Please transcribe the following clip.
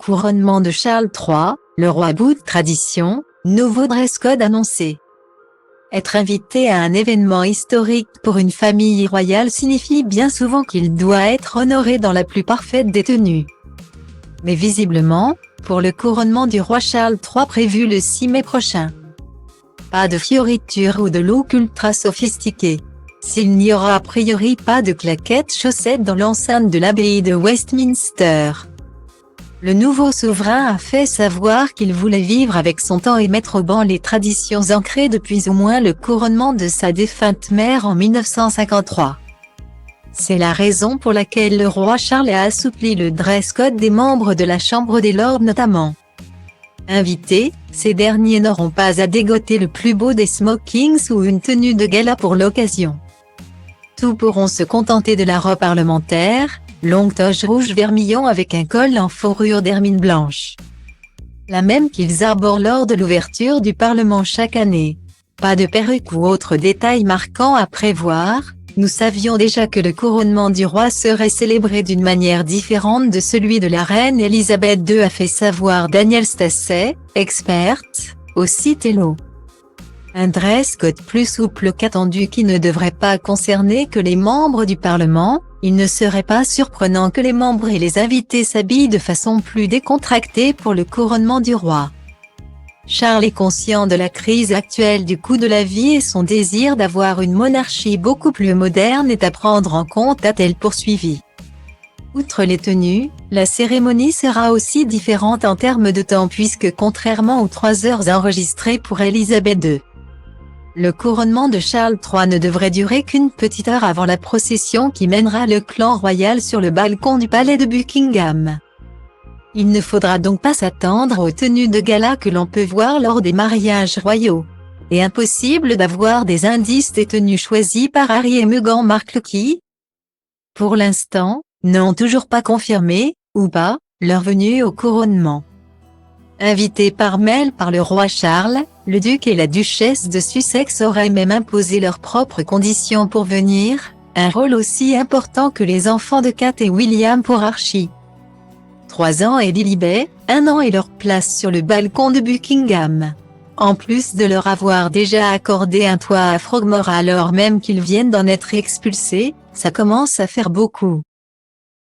couronnement de Charles III, le roi bout de tradition, nouveau dress code annoncé. Être invité à un événement historique pour une famille royale signifie bien souvent qu'il doit être honoré dans la plus parfaite des tenues. Mais visiblement, pour le couronnement du roi Charles III prévu le 6 mai prochain, pas de fioritures ou de look ultra sophistiqué. S'il n'y aura a priori pas de claquettes chaussettes dans l'enceinte de l'abbaye de Westminster. Le nouveau souverain a fait savoir qu'il voulait vivre avec son temps et mettre au ban les traditions ancrées depuis au moins le couronnement de sa défunte mère en 1953. C'est la raison pour laquelle le roi Charles a assoupli le dress code des membres de la Chambre des Lords notamment. Invités, ces derniers n'auront pas à dégoter le plus beau des smokings ou une tenue de gala pour l'occasion. Tous pourront se contenter de la robe parlementaire, longue toge rouge vermillon avec un col en fourrure d'hermine blanche. La même qu'ils arborent lors de l'ouverture du Parlement chaque année. Pas de perruque ou autre détail marquant à prévoir, nous savions déjà que le couronnement du roi serait célébré d'une manière différente de celui de la reine Elisabeth II, a fait savoir Daniel Stasset, experte, au site Hello. Un dress code plus souple qu'attendu qui ne devrait pas concerner que les membres du Parlement. Il ne serait pas surprenant que les membres et les invités s'habillent de façon plus décontractée pour le couronnement du roi. Charles est conscient de la crise actuelle du coût de la vie et son désir d'avoir une monarchie beaucoup plus moderne est à prendre en compte, a-t-elle poursuivi. Outre les tenues, la cérémonie sera aussi différente en termes de temps puisque contrairement aux 3 heures enregistrées pour Elisabeth II, le couronnement de Charles III ne devrait durer qu'une petite heure avant la procession qui mènera le clan royal sur le balcon du palais de Buckingham. Il ne faudra donc pas s'attendre aux tenues de gala que l'on peut voir lors des mariages royaux. Et impossible d'avoir des indices des tenues choisies par Harry et Meghan Markle qui, pour l'instant, n'ont toujours pas confirmé, ou pas, leur venue au couronnement. Invités par mail par le roi Charles, le duc et la duchesse de Sussex auraient même imposé leurs propres conditions pour venir, un rôle aussi important que les enfants de Kate et William pour Archie. 3 ans et Lilibet, 1 an et leur place sur le balcon de Buckingham. En plus de leur avoir déjà accordé un toit à Frogmore alors même qu'ils viennent d'en être expulsés, ça commence à faire beaucoup.